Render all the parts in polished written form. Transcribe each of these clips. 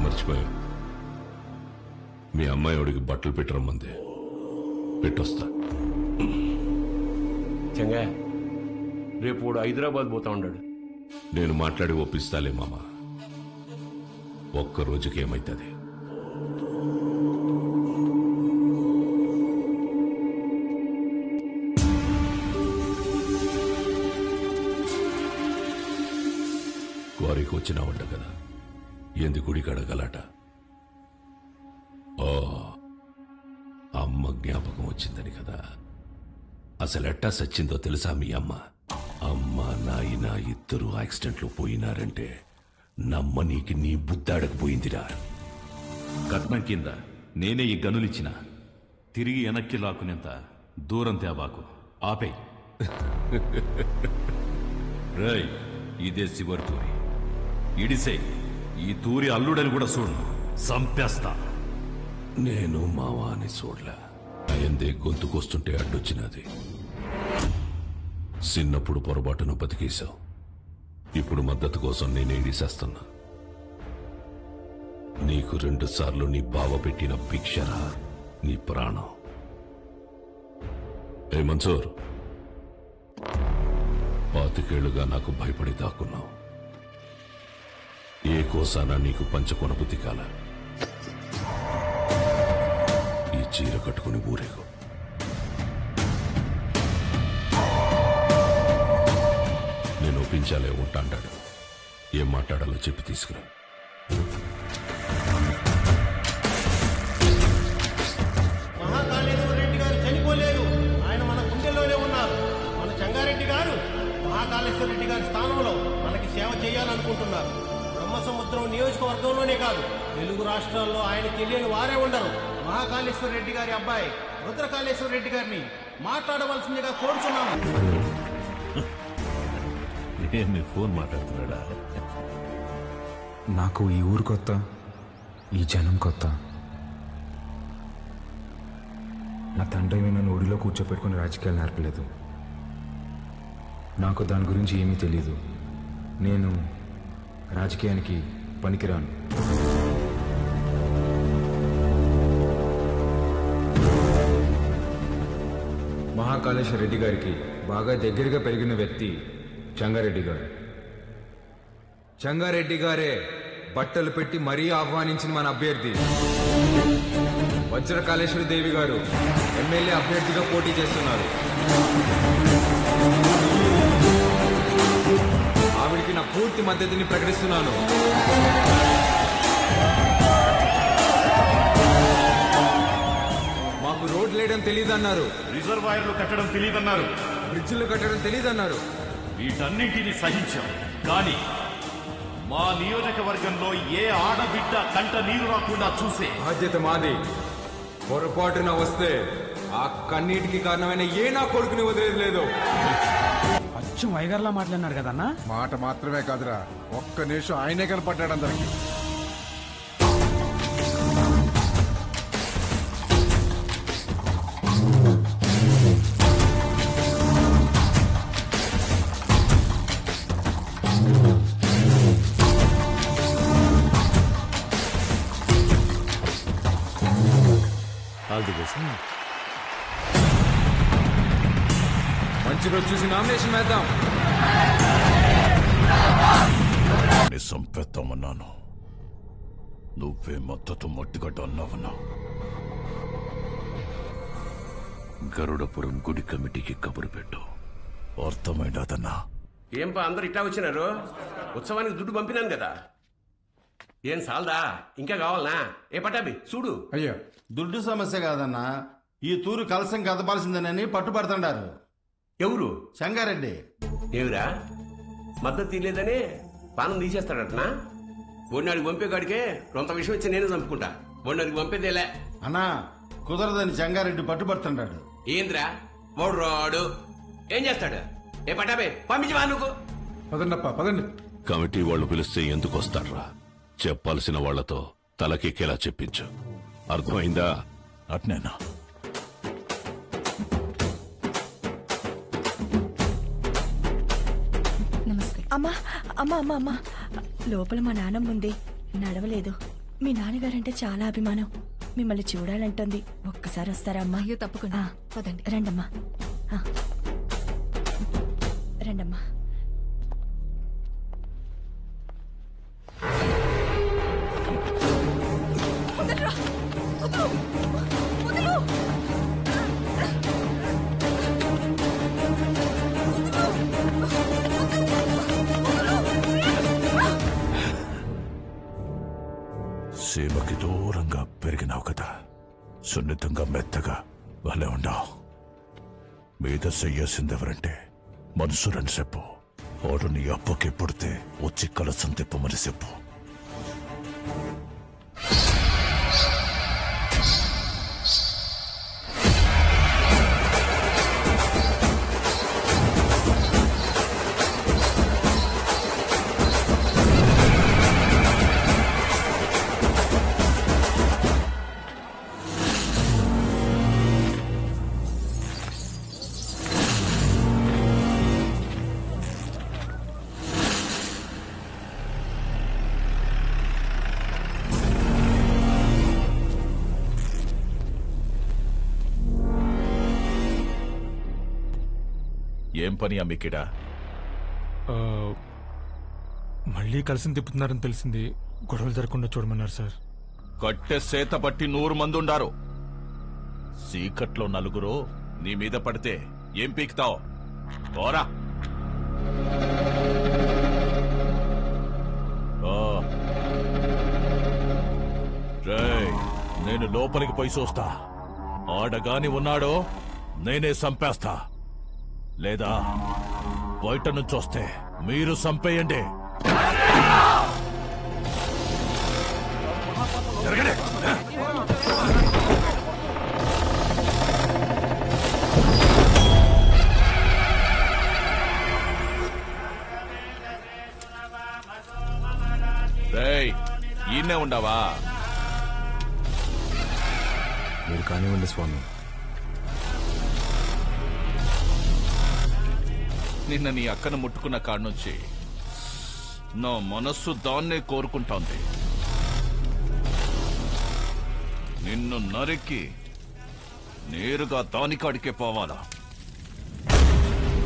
మర్చిపోయా, మీ అమ్మాయిడికి బట్టలు పెట్టరమ్మంది, పెట్టొస్తా. చెంగా రేపు వాడు హైదరాబాద్ పోతా ఉన్నాడు. నేను మాట్లాడి ఒప్పిస్తాలే మామ, ఒక్క రోజుకి ఏమైతుంది? క్వారీకి వచ్చినావంట కదా, ఎందుకు గుడికి అడగలట? ఓ, అమ్మ జ్ఞాపకం వచ్చిందని కదా. అసలెట్టా సచ్చిందో తెలుసా మీ అమ్మ? అమ్మ నాయన ఇద్దరు యాక్సిడెంట్లో పోయినారంటే నమ్మనీకి నీ బుద్ధాడకపోయిందిరా. కట్నం కింద నేనే ఈ గనులిచ్చిన, తిరిగి వెనక్కి లాక్కునేంత దూరం తేబాకు, ఆపే. రై, ఇదే చివరి తూరి, ఇడిసే. ఈ తూరి అల్లుడని కూడా చూడు, సంపేస్తా. నేను మావాని చూడలే, అయందే గొంతుకొస్తుంటే అడ్డొచ్చినది. చిన్నప్పుడు పొరపాటును బతికేశావు, ఇప్పుడు మద్దతు కోసం నేనే ఇడిసేస్తున్నా. నీకు 2 సార్లు నీ బావ పెట్టిన భిక్షరా నీ ప్రాణం. ఏ మన్సూర్, 25 ఏళ్లుగా నాకు భయపడి దాక్కున్నావు. ఏ కోసానా నీకు పంచకొన బుద్ధి కాల. ఈ చీర కట్టుకుని ఊరేగు. నేను ఒప్పించాలే ఉంటాడాడు. ఏం మాట్లాడాలో చెప్పి తీసుకురా. మహాకాళేశ్వర రెడ్డి గారు చనిపోలేరు, ఆయన మన గుండెల్లోనే ఉన్నారు. మన చెంగారెడ్డి గారు మహాకాళేశ్వర రెడ్డి గారి స్థానంలో మనకి సేవ చేయాలనుకుంటున్నారు. బ్రహ్మసముద్రం నియోజకవర్గంలోనే కాదు, తెలుగు రాష్ట్రాల్లో ఆయన తెలియని వారే ఉండరు. మహాకాళేశ్వర రెడ్డి గారి అబ్బాయి రుద్రకాళేశ్వర రెడ్డి గారిని మాట్లాడవలసిందిగా కోరుచున్నాము. మీ ఫోన్ మాట్లాడుతున్నాడా? నాకు ఈ ఊరు కొత్త, ఈ జనం కొత్త. నా తండ్రి నన్ను ఒడిలో కూర్చోపెట్టుకుని రాజకీయాలు నేర్పలేదు. నాకు దాని గురించి ఏమీ తెలీదు. నేను రాజకీయానికి పనికిరాను. మహాకాళేశ్వర రెడ్డి గారికి బాగా దగ్గరగా పెరిగిన వ్యక్తి చెంగారెడ్డి గారు. చెంగారెడ్డి గారే బట్టలు పెట్టి మరీ ఆహ్వానించిన మన అభ్యర్థి వజ్రకాళేశ్వరి దేవి గారు ఎమ్మెల్యే అభ్యర్థిగా పోటీ చేస్తున్నారు. ఆవిడికి నా పూర్తి మద్దతుని ప్రకటిస్తున్నాను. మాకు రోడ్లు వేయడం తెలియదన్నారు, రిజర్వాయర్లు కట్టడం తెలియదన్నారు, బ్రిడ్జిలు కట్టడం తెలియదన్నారు. వీటన్నింటినీ సహించాం. కానీ మా నియోజకవర్గంలో ఏ ఆడబిడ్డ కంట నీరు రాకుండా చూసే బాధ్యత మాది. పొరపాటున వస్తే ఆ కన్నీటికి కారణమైన ఏ నా కొడుకుని వదిలేదు లేదు. అచ్చం వైగర్లా మాట్లాడినారు కదన్నా. మాట మాత్రమే కాదురా, ఒక్క నిమిషం ఆయనే కనపడ్డాడు అందరికి. మంచి రోజు చూసి నామినేషన్ వేద్దాం. సంపెత్తామన్నాను, నువ్వే మద్దతు మట్టిగడ్డ అన్నావన్నా. గరుడపురం గుడి కమిటీకి కబురు పెట్టు. అర్థమైందన్నా. ఏంపా అందరు ఇట్టా వచ్చినారు? ఉత్సవానికి దుడ్డు పంపినాను కదా, ఏం సాల్దా? ఇంకా కావాలనా? ఏ పటాబి చూడు. అయ్యో, దుడ్డు సమస్య కాదన్నా, ఈ తూరు కలసం కదపాల్సిందేనని పట్టుబడుతుండారు. ఎవరు? చెంగారెడ్డి. ఏమిరా మద్దతు తీయలేదని పానం తీసేస్తాడటనా? బొన్నాడికి పంపేగాడికే కొంత విషయం వచ్చి నేను చంపుకుంటా. బొన్నాడికి పంపేదేలే అన్నా, కుదరదని చెంగారెడ్డి పట్టుబడుతుండాడు. ఏంద్రా వాడు రాడు, ఏం చేస్తాడు? ఏ పటాబే పంపించవా నువ్వు? పదండప్ప పదండి. కమిటీ వాళ్ళు పిలిస్తే ఎందుకు వస్తాడ్రా? చెప్పాల్సిన వాళ్లతో తలకెక్కేలా చెప్పించు. అర్థమైందా? అట్నేనా? నమస్తే. అమ్మా అమ్మా అమ్మా అమ్మా, లోపల మా నాన్నమ్మ ఉంది, నడవలేదు. మీ నాన్నగారంటే చాలా అభిమానం. మిమ్మల్ని చూడాలంటుంది. ఒక్కసారి వస్తారా అమ్మా? అయ్యో తప్పకుండా. పదండి. రండమ్మా. రండమ్మా. సీమకి దూరంగా పెరిగినావు కదా, సున్నితంగా మెత్తగా భలే ఉండవు. మీద చెయ్యాల్సిందెవరంటే మనసురని చెప్పు. వాడు నీ అప్పకి పుడితే వచ్చి కలసం తిప్పమని చెప్పు. ఏం పని అమ్మికిడా? మళ్ళీ కలిసి తిప్పుతున్నారని తెలిసింది. గొడవలు జరగకుండా చూడమన్నారు సార్. కట్టె సేత పట్టి 100 మంది ఉండారు. సీకట్లో 4 నీ మీద పడితే ఏం పీకుతావు? పోరా. నేను లోపలికి పోయి చూస్తా. ఆడగాని ఉన్నాడో నేనే చంపేస్తా, లేదా బయట నుంచి వస్తే మీరు చంపేయండి. రేయ్, ఈయనే ఉండవా? మీరు కానివ్వండి స్వామి. నిన్న నీ అక్కను ముట్టుకున్న కాడ్నుంచి నా మనస్సు దాన్నే కోరుకుంటోంది. నిన్ను నరికి నేరుగా దానికాడికే పోవాలా?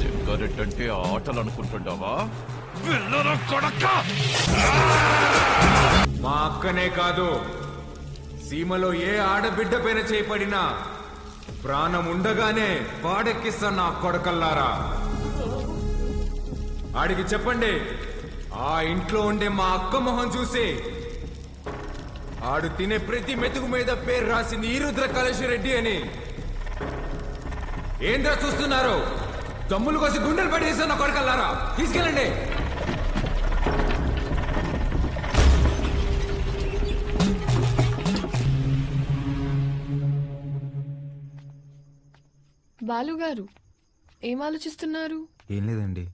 జగ్గారెడ్డంటే ఆటలు అనుకుంటుండవా? మా అక్కనే కాదు, సీమలో ఏ ఆడబిడ్డ పైన చేపడినా ప్రాణం ఉండగానే పాడెక్కిస్తా నా కొడకల్లారా. ఆడికి చెప్పండి, ఆ ఇంట్లో ఉండే మా అక్క మొహం చూసి ఆడు తినే ప్రతి మెతుకు మీద పేరు రాసింది ఈరుద్ర కళేశ్వరెడ్డి అని. ఏంద్రా చూస్తున్నారు? దమ్ములు కోసి గుండెలు పడేసా నా కొడకల్లారా. తీసుకెళ్ళండి. బాలుగారు ఏం ఆలోచిస్తున్నారు? ఏం లేదండి.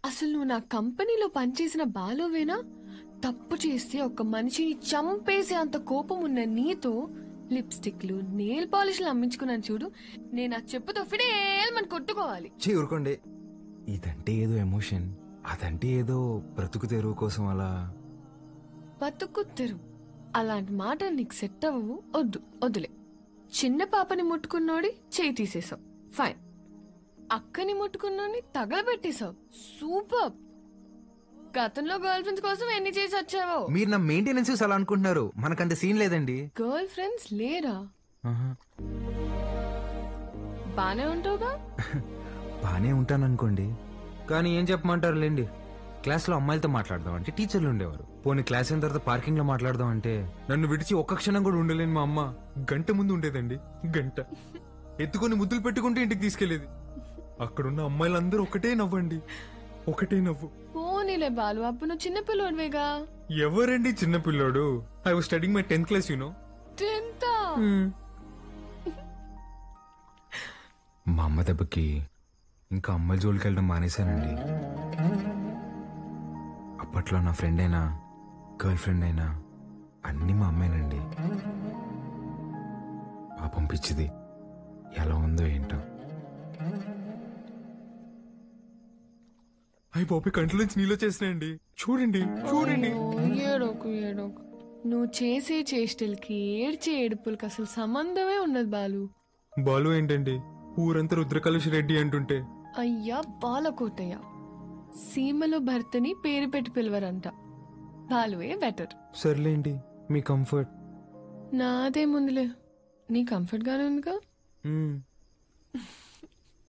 అసలు నువ్వు నా కంపెనీలో పనిచేసిన బాలువేనా? తప్పు చేస్తే ఒక మనిషిని చంపేసే అంత కోపం ఉన్న నీతో లిప్స్టిక్లు నెయిల్ పాలిష్లు అమ్మించుకున్నాను చూడు. నేను ఆ చెప్పుతో ఫిడేల్మని కొట్టుకోవాలి. ఊరుకోండి. ఇదంటే ఏదో ఎమోషన్, అదంటే ఏదో బ్రతుకు తెరువు కోసం అలా. బతుకు తెరువు అలాంటి మాట నీకు సెట్ అవ్వవు. వద్దులే. చిన్న పాపని ముట్టుకున్నోడి చేయి తీసేసావు, ఫైన్. అక్కని ముట్టుకున్నోని తగలబెట్టేశావు, సూపర్. గతంలో గర్ల్ ఫ్రెండ్స్ కోసం ఎన్ని చేసి వచ్చావో. మీరు నా మెయింటెనెన్స్ అలా అనుకుంటున్నారు, మనకంత సీన్ లేదండి. గర్ల్ ఫ్రెండ్స్ లేరా? బానే ఉంటావుగా? బానే ఉంటాను అనుకోండి, కానీ ఏం చెప్పమంటారు లేండి. క్లాస్ లో అమ్మాయిలతో మాట్లాడదాం అంటే టీచర్లు ఉండేవారు. పోనీ క్లాస్ అయిన తర్వాత పార్కింగ్ లో మాట్లాడదాం అంటే నన్ను విడిచి ఒక్క క్షణం కూడా ఉండలేని మా అమ్మ గంట ముందు ఉండేదండి. గంట ఎత్తుకొని ముద్దులు పెట్టుకుంటే ఇంటికి తీసుకెళ్లేది. అక్కడున్న అమ్మాయిలందరూ ఒకటే నవ్వండి, ఒకటే నవ్వు. పోనీలే బాలు, అప్పుడు నువ్వు చిన్నపిల్లోడివేగా. ఎవరండి చిన్నపిల్లోడు? I was studying my 10th class, you know. 10th? మా అమ్మ దెబ్బకి ఇంకా అమ్మాయిల జోలికి వెళ్ళడం మానేశానండి. అప్పట్లో నా ఫ్రెండ్ అయినా గర్ల్ ఫ్రెండ్ అయినా అన్నీ మా అమ్మాయినండి. పాపం పిచ్చిది ఎలా ఉందో ఏంటో. అయ్యి బాబు, కంట్లో నుంచి నీళ్ళు వచ్చేసినాయండి. చూడండి చూడండి. ఏడోకు ఏడోకు. నువ్వు చేసే చేష్టలకి ఏడ్చే ఏడుపులకి అసలు సంబంధమే ఉండదు బాలు. బాలు ఏంటండి ఊరంతా రుద్రకలుష్ రెడ్డి అంటుంటే? అయ్యా బాలకోటయ్య, సీమలో భర్తని పేరు పెట్టి పిలవరంట. బాలువే బెటర్. సర్లేండి, మీ కంఫర్ట్. నాదేముందిలే, నీ కంఫర్ట్ గానే ఉందిగా.